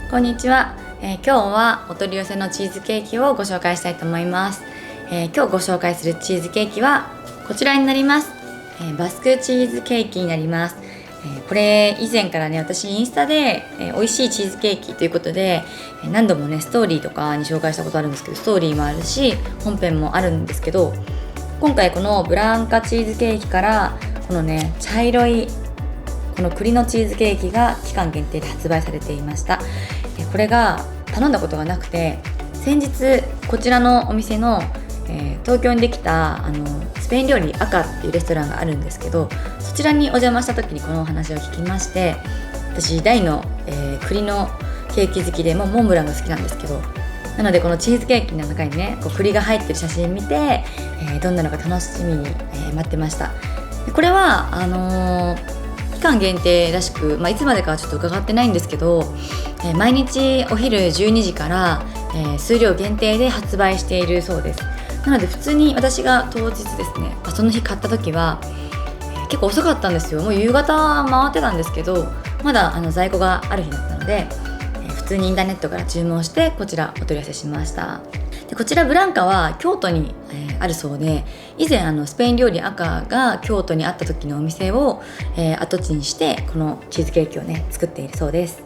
こんにちは、今日はお取り寄せのチーズケーキをご紹介したいと思います。今日ご紹介するチーズケーキはこちらになります。バスクチーズケーキになります。これ以前からね、私インスタで、美味しいチーズケーキということで、何度もねストーリーとかに紹介したことあるんですけど、ストーリーもあるし本編もあるんですけど、今回このブランカチーズケーキからこのね茶色いこの栗のチーズケーキが期間限定で発売されていました。これが頼んだことがなくて、先日こちらのお店の、東京にできたスペイン料理赤っていうレストランがあるんですけど、そちらにお邪魔した時にこのお話を聞きまして、私大の、栗のケーキ好きで、モンブランが好きなんですけど、なのでこのチーズケーキの中にねこう栗が入ってる写真見て、どんなのか楽しみに、待ってました。これは期間限定らしく、いつまでかはちょっと伺ってないんですけど、毎日お昼12時から、数量限定で発売しているそうです。なので普通に私が当日ですね、その日買った時は、結構遅かったんですよ。もう夕方回ってたんですけど、まだ在庫がある日だったので、普通にインターネットから注文してこちらお取り寄せしました。でこちらブランカは京都に、あるそうで、以前スペイン料理赤が京都にあった時のお店を、跡地にしてこのチーズケーキをね作っているそうです。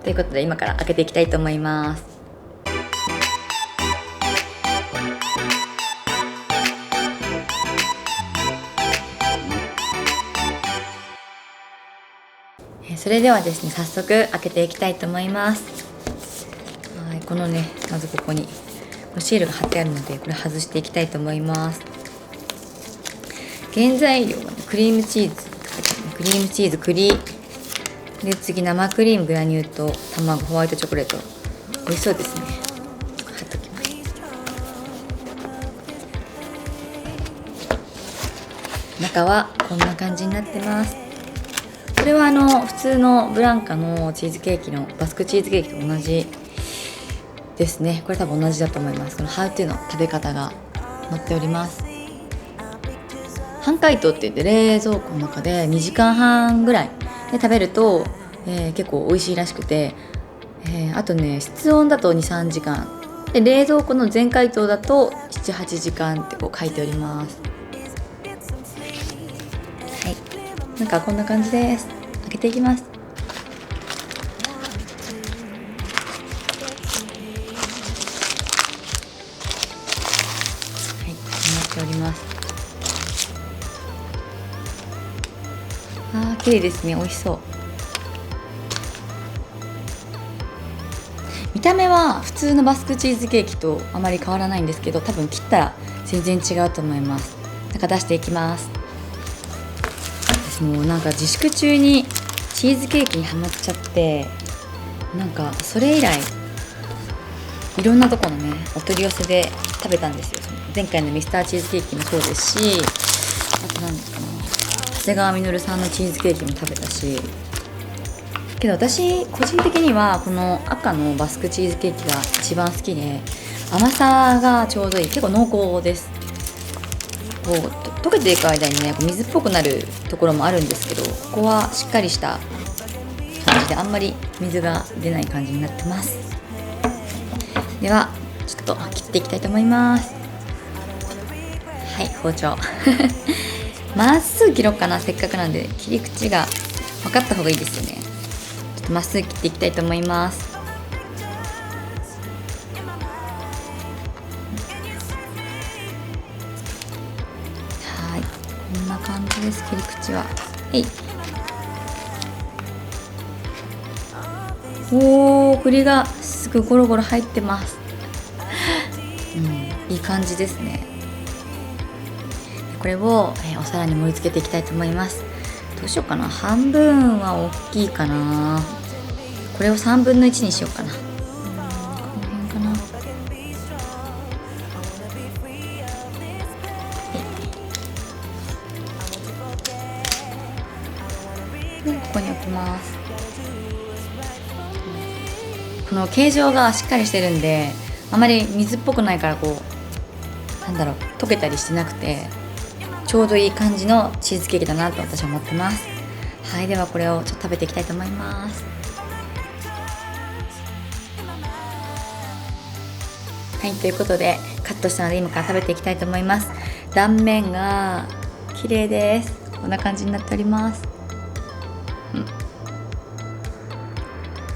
ということで今から開けていきたいと思います。それではですね、早速開けていきたいと思います。はい、このねまずここにシールが貼ってあるので、これ外していきたいと思います。原材料は、クリームチーズ、クリームチーズ、栗で、次生クリーム、グラニュー糖、卵、ホワイトチョコレート。美味しそうですね。貼っときます。中はこんな感じになってます。これは普通のブランカのチーズケーキのバスクチーズケーキと同じですね。これ多分同じだと思います。このハウトゥーの食べ方が載っております。半解凍って言って冷蔵庫の中で2時間半ぐらいで食べると、結構美味しいらしくて、あとね室温だと 2,3 時間で、冷蔵庫の全解凍だと 7,8 時間ってこう書いております。はい、なんかこんな感じです。開けていきます。はい、こうなっております。綺麗ですね。美味しそう。見た目は普通のバスクチーズケーキとあまり変わらないんですけど、多分切ったら全然違うと思います。なんか出していきます。私もなんか自粛中にチーズケーキにハマっちゃって、なんかそれ以来いろんなとこのねお取り寄せで食べたんですよ。前回のミスターチーズケーキもそうですし、あと何ですかね、長谷川実さんのチーズケーキも食べたし、けど私個人的にはこの赤のバスクチーズケーキが一番好きで、甘さがちょうどいい、結構濃厚です。こう溶けていく間にね水っぽくなるところもあるんですけど、ここはしっかりした感じであんまり水が出ない感じになってます。ではちょっと切っていきたいと思います。はい、包丁まっすぐ切ろうかな。せっかくなんで切り口が分かった方がいいですよね。ちょっとまっすぐ切っていきたいと思います。はい、こんな感じです。切り口はおー、栗がすぐゴロゴロ入ってます。いい感じですね。これを、お皿に盛り付けていきたいと思います。どうしようかな。半分は大きいかな。これを3分の1にしようかな。この辺かな。でここに置きます。この形状がしっかりしてるんで、あまり水っぽくないから、こう溶けたりしてなくてちょうどいい感じのチーズケーキだなと私は思ってます。はい、ではこれをちょっと食べていきたいと思います。はい、ということでカットしたので今から食べていきたいと思います。断面が綺麗です。こんな感じになっております。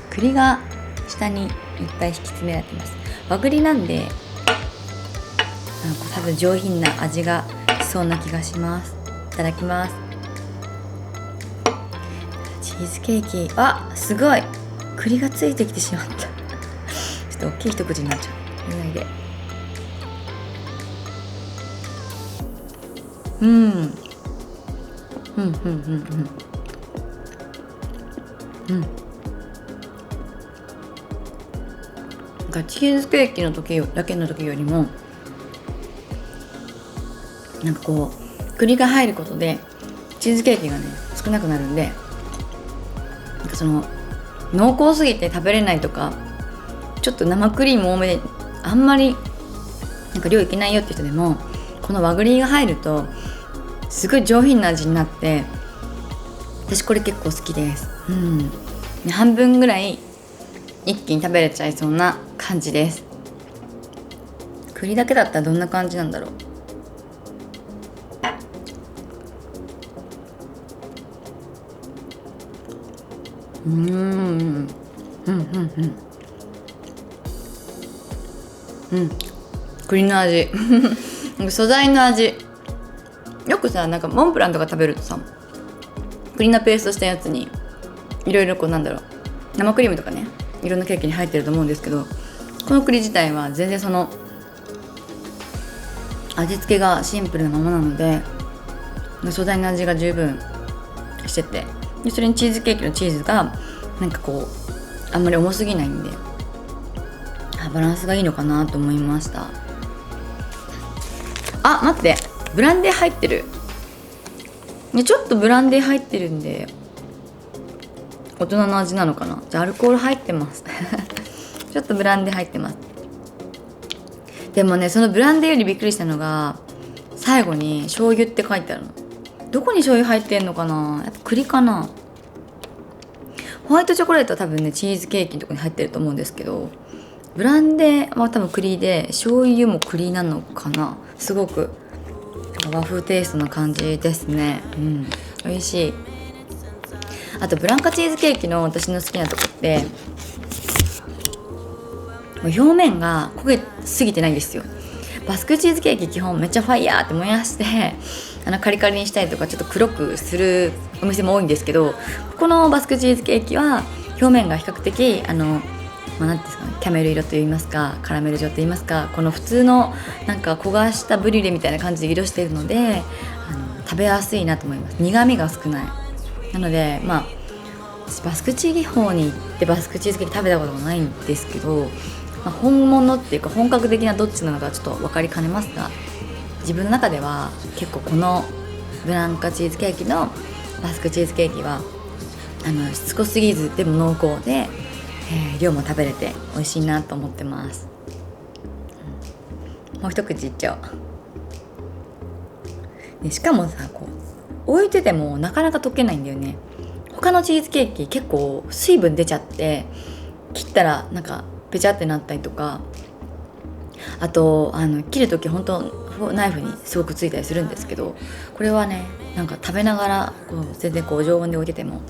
栗が下にいっぱい引き詰められてます。和栗なんで多分上品な味がしそうな気がします。いただきます。チーズケーキ、あ、すごい栗がついてきてしまったちょっと大きい一口になっちゃう。見ないで。なんかチーズケーキの時だけの時よりもなんかこう栗が入ることでチーズケーキがね少なくなるんで、なんかその濃厚すぎて食べれないとか、ちょっと生クリーム多めであんまりなんか量いけないよって人でも、この和栗が入るとすごい上品な味になって、私これ結構好きです。半分ぐらい一気に食べれちゃいそうな感じです。栗だけだったらどんな感じなんだろう。栗の味素材の味。よくさ、なんかモンブランとか食べるとさ、栗のペーストしたやつにいろいろこうなんだろう、生クリームとかね、いろんなケーキに入ってると思うんですけど、この栗自体は全然その味付けがシンプルなままなので、素材の味が十分してて、でそれにチーズケーキのチーズがなんかこうあんまり重すぎないんで、バランスがいいのかなと思いました。あ、待って、ブランデー入ってるね。ちょっとブランデー入ってるんで大人の味なのかな。じゃあアルコール入ってますちょっとブランデー入ってます。でもね、そのブランデーよりびっくりしたのが最後に醤油って書いてあるの。どこに醤油入ってんのかな。やっぱ栗かな。ホワイトチョコレートは多分ねチーズケーキのとこに入ってると思うんですけど、ブランデーは多分栗で醤油も栗なのかな。すごく和風テイストな感じですね。美味しい。あとブランカチーズケーキの私の好きなとこって表面が焦げすぎてないんですよ。バスクチーズケーキ基本めっちゃファイヤーって燃やしてカリカリにしたりとかちょっと黒くするお店も多いんですけど、このバスクチーズケーキは表面が比較的なんていうんですかね、キャメル色といいますかカラメル状といいますか、この普通のなんか焦がしたブリュレみたいな感じで色しているので食べやすいなと思います。苦味が少ない。なので私バスク地方に行ってバスクチーズケーキ食べたことがないんですけど、本物っていうか本格的などっちなのかちょっと分かりかねますが、自分の中では結構このブランカチーズケーキのバスクチーズケーキはしつこすぎずでも濃厚で、量も食べれて美味しいなと思ってます。もう一口いっちゃおう。でしかもさ、こう置いててもなかなか溶けないんだよね。他のチーズケーキ結構水分出ちゃって切ったらなんかペチャってなったりとか、あと切る時本当ナイフにすごくついたりするんですけど、これはねなんか食べながらこう全然こう常温で置いてても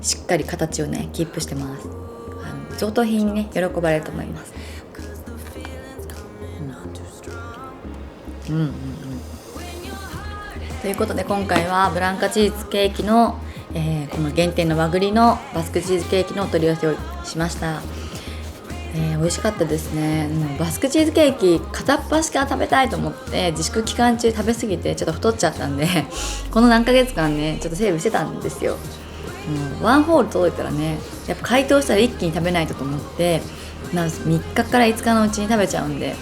しっかり形をねキープしてます。贈答品にね喜ばれると思います。ということで今回はブランカチーズケーキの、この限定の和栗のバスクチーズケーキのお取り寄せをしました。美味しかったですね。バスクチーズケーキ片っ端から食べたいと思って自粛期間中食べ過ぎてちょっと太っちゃったんでこの何ヶ月間ねちょっとセーブしてたんですよ。ワンホール届いたらねやっぱ解凍したら一気に食べないとと思って3日から5日のうちに食べちゃうんで、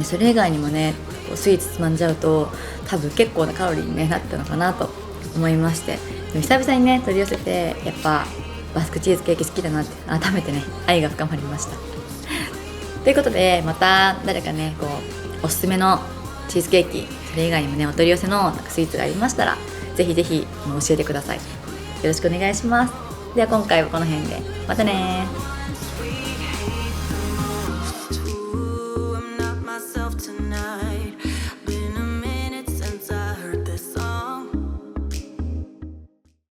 それ以外にもねスイーツつまんじゃうと多分結構なカロリーに、ね、なったのかなと思いまして、でも久々にね取り寄せてやっぱバスクチーズケーキ好きだなって改めてね愛が深まりましたということで、また誰かねこうおすすめのチーズケーキ、それ以外にもねお取り寄せのなんかスイーツがありましたらぜひぜひ教えてください。よろしくお願いします。では今回はこの辺でまたね。been